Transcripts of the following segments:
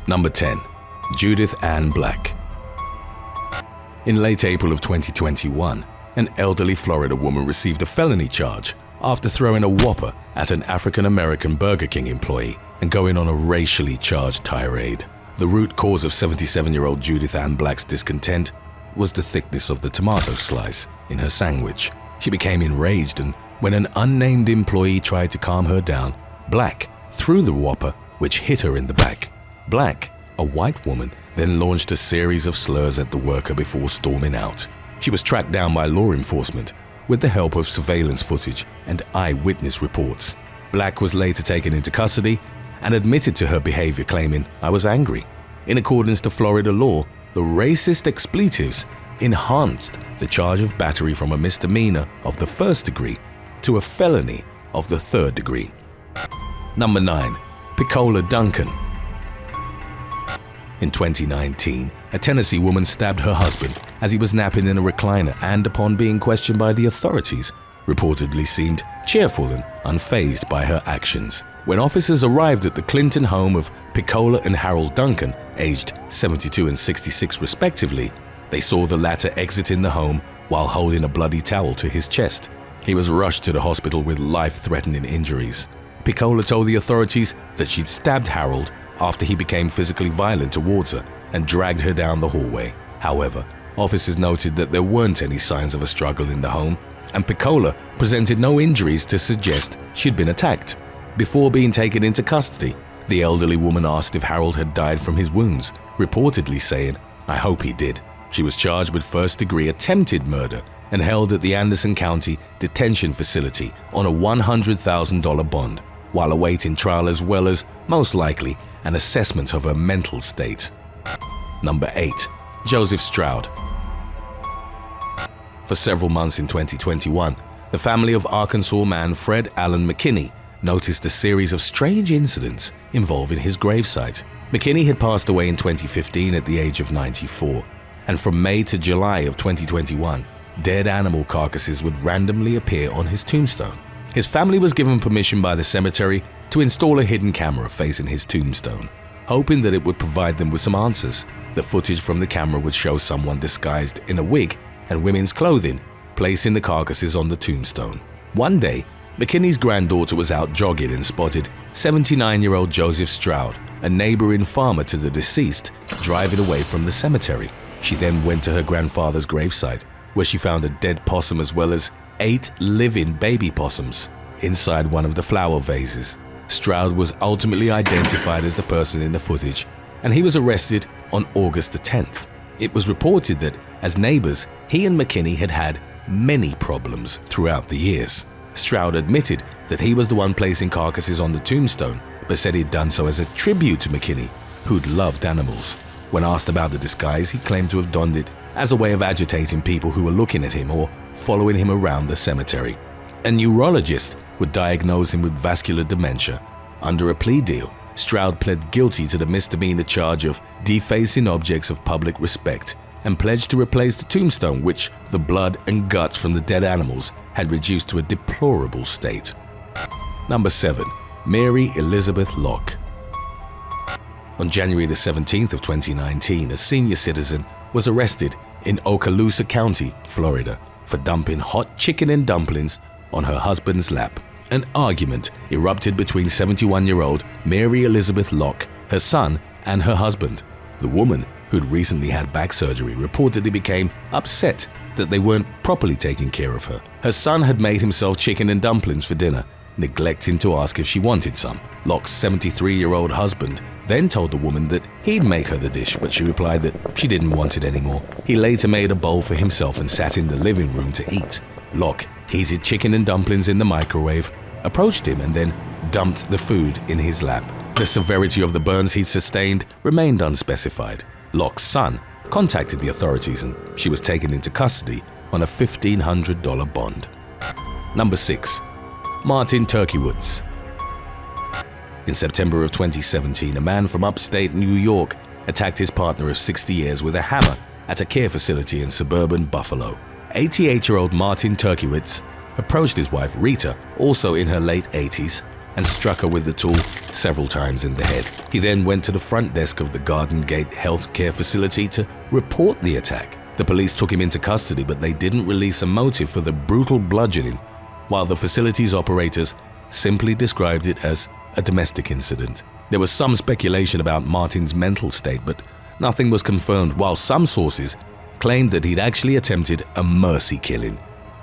Number 10. Judith Ann Black. In late April of 2021, an elderly Florida woman received a felony charge after throwing a Whopper at an African-American Burger King employee and going on a racially charged tirade. The root cause of 77-year-old Judith Ann Black's discontent was the thickness of the tomato slice in her sandwich. She became enraged, and when an unnamed employee tried to calm her down, Black threw the Whopper, which hit her in the back. Black, a white woman, then launched a series of slurs at the worker before storming out. She was tracked down by law enforcement with the help of surveillance footage and eyewitness reports. Black was later taken into custody and admitted to her behavior, claiming, "I was angry." In accordance to Florida law, the racist expletives enhanced the charge of battery from a misdemeanor of the first degree to a felony of the third degree. Number 9. PECOLA Duncan. In 2019, a Tennessee woman stabbed her husband as he was napping in a recliner and, upon being questioned by the authorities, reportedly seemed cheerful and unfazed by her actions. When officers arrived at the Clinton home of PECOLA and Harold Duncan, aged 72 and 66 respectively, they saw the latter exiting the home while holding a bloody towel to his chest. He was rushed to the hospital with life-threatening injuries. PECOLA told the authorities that she'd stabbed Harold after he became physically violent towards her and dragged her down the hallway. However, officers noted that there weren't any signs of a struggle in the home, and PECOLA presented no injuries to suggest she'd been attacked. Before being taken into custody, the elderly woman asked if Harold had died from his wounds, reportedly saying, "I hope he did." She was charged with first-degree attempted murder and held at the Anderson County Detention Facility on a $100,000 bond, while awaiting trial, as well as, most likely, an assessment of her mental state. Number 8. Joseph Stroud. For several months in 2021, the family of Arkansas man Fred Allen McKinney noticed a series of strange incidents involving his gravesite. McKinney had passed away in 2015 at the age of 94, and from May to July of 2021, dead animal carcasses would randomly appear on his tombstone. His family was given permission by the cemetery to install a hidden camera facing his tombstone, hoping that it would provide them with some answers. The footage from the camera would show someone disguised in a wig and women's clothing placing the carcasses on the tombstone. One day, McKinney's granddaughter was out jogging and spotted 79-year-old Joseph Stroud, a neighboring farmer to the deceased, driving away from the cemetery. She then went to her grandfather's gravesite, where she found a dead possum as well as 8 living baby possums inside one of the flower vases. Stroud was ultimately identified as the person in the footage, and he was arrested on August the 10th. It was reported that, as neighbors, he and McKinney had had many problems throughout the years. Stroud admitted that he was the one placing carcasses on the tombstone, but said he'd done so as a tribute to McKinney, who'd loved animals. When asked about the disguise, he claimed to have donned it as a way of agitating people who were looking at him or following him around the cemetery. A neurologist would diagnose him with vascular dementia. Under a plea deal, Stroud pled guilty to the misdemeanor charge of defacing objects of public respect and pledged to replace the tombstone, which the blood and guts from the dead animals had reduced to a deplorable state. Number 7. Mary Elizabeth Locke. On January the 17th of 2019, a senior citizen was arrested in Okaloosa County, Florida, for dumping hot chicken and dumplings on her husband's lap. An argument erupted between 71-year-old Mary Elizabeth Locke, her son, and her husband. The woman, who'd recently had back surgery, reportedly became upset that they weren't properly taking care of her. Her son had made himself chicken and dumplings for dinner, neglecting to ask if she wanted some. Locke's 73-year-old husband then told the woman that he'd make her the dish, but she replied that she didn't want it anymore. He later made a bowl for himself and sat in the living room to eat. Locke heated chicken and dumplings in the microwave, approached him, and then dumped the food in his lap. The severity of the burns he'd sustained remained unspecified. Locke's son contacted the authorities, and she was taken into custody on a $1,500 bond. Number 6. Martin Turkiewicz. In September of 2017, a man from upstate New York attacked his partner of 60 years with a hammer at a care facility in suburban Buffalo. 88-year-old Martin Turkiewicz approached his wife Rita, also in her late 80s, and struck her with the tool several times in the head. He then went to the front desk of the Garden Gate Health Care facility to report the attack. The police took him into custody, but they didn't release a motive for the brutal bludgeoning, while the facility's operators simply described it as a domestic incident. There was some speculation about Martin's mental state, but nothing was confirmed, while some sources claimed that he'd actually attempted a mercy killing.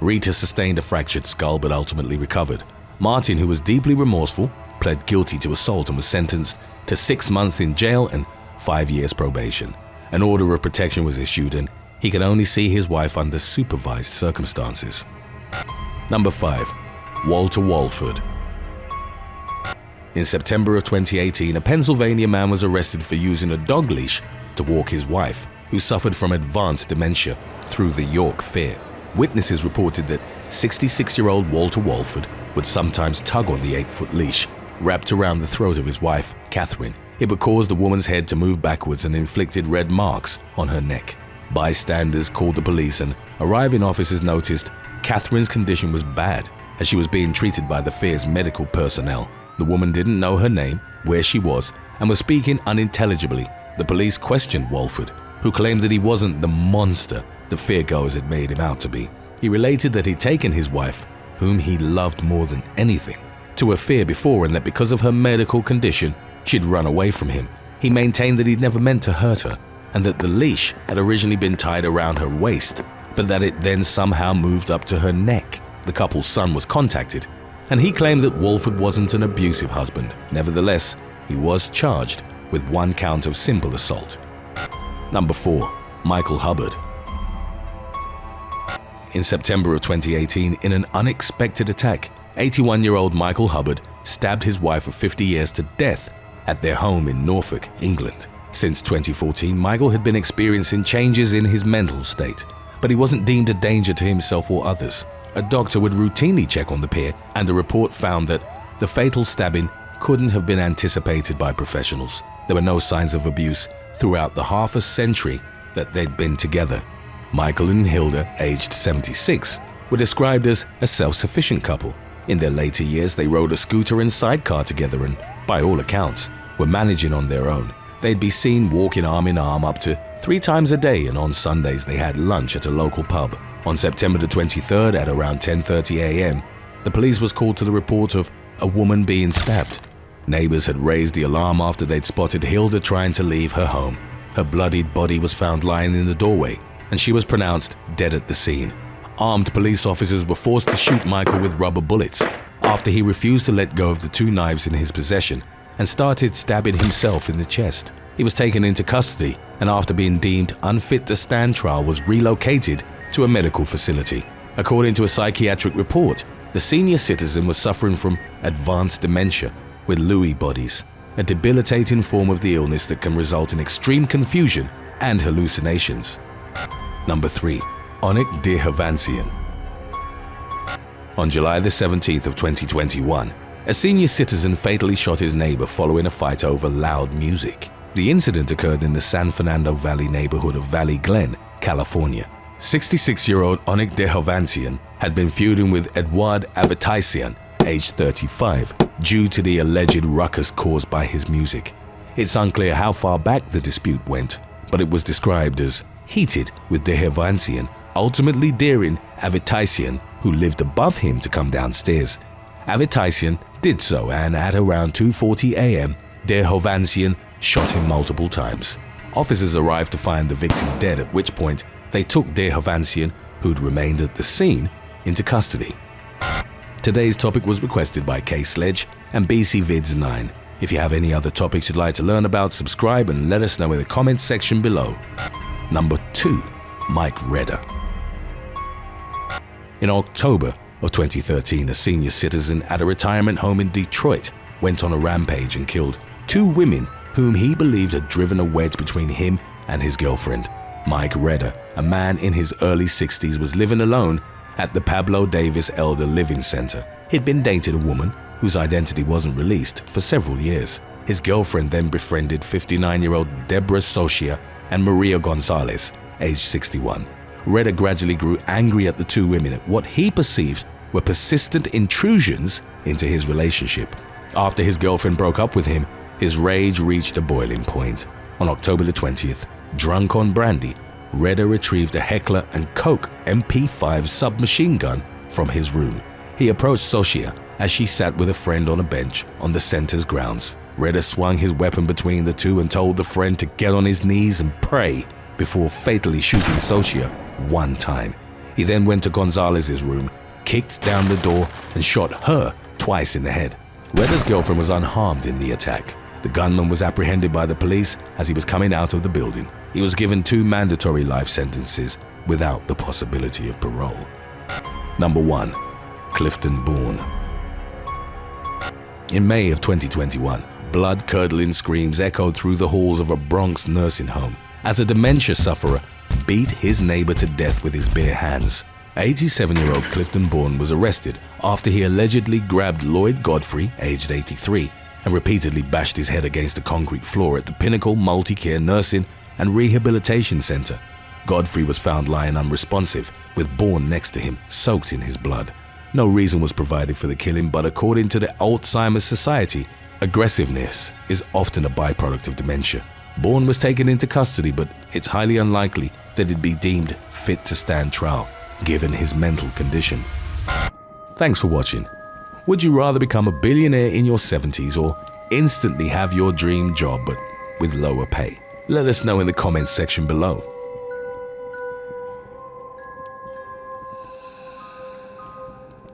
Rita sustained a fractured skull but ultimately recovered. Martin, who was deeply remorseful, pled guilty to assault and was sentenced to 6 months in jail and 5 years probation. An order of protection was issued and he could only see his wife under supervised circumstances. Number 5. Walter Wolford. In September of 2018, a Pennsylvania man was arrested for using a dog leash to walk his wife, who suffered from advanced dementia, through the York Fair. Witnesses reported that 66-year-old Walter Wolford would sometimes tug on the 8-foot leash wrapped around the throat of his wife, Catherine. It would cause the woman's head to move backwards and inflicted red marks on her neck. Bystanders called the police and arriving officers noticed Catherine's condition was bad as she was being treated by the fair's medical personnel. The woman didn't know her name, where she was, and was speaking unintelligibly. The police questioned Wolford, who claimed that he wasn't the monster the fairgoers had made him out to be. He related that he'd taken his wife, whom he loved more than anything, to a fair before and that because of her medical condition, she'd run away from him. He maintained that he'd never meant to hurt her and that the leash had originally been tied around her waist, but that it then somehow moved up to her neck. The couple's son was contacted, and he claimed that Wolford wasn't an abusive husband. Nevertheless, he was charged with 1 count of simple assault. Number 4. Michael Hubbard. In September of 2018, in an unexpected attack, 81-year-old Michael Hubbard stabbed his wife of 50 years to death at their home in Norfolk, England. Since 2014, Michael had been experiencing changes in his mental state, but he wasn't deemed a danger to himself or others. A doctor would routinely check on the pair, and a report found that the fatal stabbing couldn't have been anticipated by professionals. There were no signs of abuse throughout the half a century that they'd been together. Michael and Hilda, aged 76, were described as a self-sufficient couple. In their later years, they rode a scooter and sidecar together and, by all accounts, were managing on their own. They'd be seen walking arm in arm up to 3 times a day, and on Sundays they had lunch at a local pub. On September the 23rd at around 10:30 a.m., the police was called to the report of a woman being stabbed. Neighbors had raised the alarm after they'd spotted Hilda trying to leave her home. Her bloodied body was found lying in the doorway, and she was pronounced dead at the scene. Armed police officers were forced to shoot Michael with rubber bullets after he refused to let go of the 2 knives in his possession and started stabbing himself in the chest. He was taken into custody and, after being deemed unfit to stand trial, was relocated to a medical facility. According to a psychiatric report, the senior citizen was suffering from advanced dementia with Lewy bodies, a debilitating form of the illness that can result in extreme confusion and hallucinations. Number 3. Onik Dehavansian. On July the 17th of 2021, a senior citizen fatally shot his neighbor following a fight over loud music. The incident occurred in the San Fernando Valley neighborhood of Valley Glen, California. 66-year-old Onik Dehavansian had been feuding with Edward Avetaisian, aged 35, due to the alleged ruckus caused by his music. It's unclear how far back the dispute went, but it was described as heated, with Dehavansian ultimately daring Avetaisian, who lived above him, to come downstairs. Avetaisian did so, and at around 2:40 a.m., Dehavansian shot him multiple times. Officers arrived to find the victim dead, at which point they took Dehavansian, who'd remained at the scene, into custody. Today's topic was requested by K Sledge and BCVids9. If you have any other topics you'd like to learn about, subscribe and let us know in the comments section below. Number 2. Mike REDA. In October of 2013, a senior citizen at a retirement home in Detroit went on a rampage and killed 2 women whom he believed had driven a wedge between him and his girlfriend. Mike REDA, a man in his early 60s, was living alone at the Pablo Davis Elder Living Center. He'd been dating a woman whose identity wasn't released for several years. His girlfriend then befriended 59-year-old Deborah Socia and Maria Gonzalez, aged 61. REDA gradually grew angry at the 2 women at what he perceived were persistent intrusions into his relationship. After his girlfriend broke up with him, his rage reached a boiling point. On October the 20th, drunk on brandy, REDA retrieved a Heckler & Koch MP5 submachine gun from his room. He approached Sosia as she sat with a friend on a bench on the center's grounds. REDA swung his weapon between the two and told the friend to get on his knees and pray before fatally shooting Sosia one time. He then went to Gonzalez's room, kicked down the door, and shot her twice in the head. REDA's girlfriend was unharmed in the attack. The gunman was apprehended by the police as he was coming out of the building. He was given 2 mandatory life sentences without the possibility of parole. Number 1. Clifton Bourne. In May of 2021, blood-curdling screams echoed through the halls of a Bronx nursing home as a dementia sufferer beat his neighbor to death with his bare hands. 87-year-old Clifton Bourne was arrested after he allegedly grabbed Lloyd Godfrey, aged 83, and repeatedly bashed his head against the concrete floor at the Pinnacle Multi-Care Nursing and Rehabilitation Center. Godfrey was found lying unresponsive, with Bourne next to him, soaked in his blood. No reason was provided for the killing, but according to the Alzheimer's Society, aggressiveness is often a byproduct of dementia. Bourne was taken into custody, but it's highly unlikely that he'd be deemed fit to stand trial, given his mental condition. Thanks for watching. Would you rather become a billionaire in your 70s or instantly have your dream job but with lower pay? Let us know in the comments section below.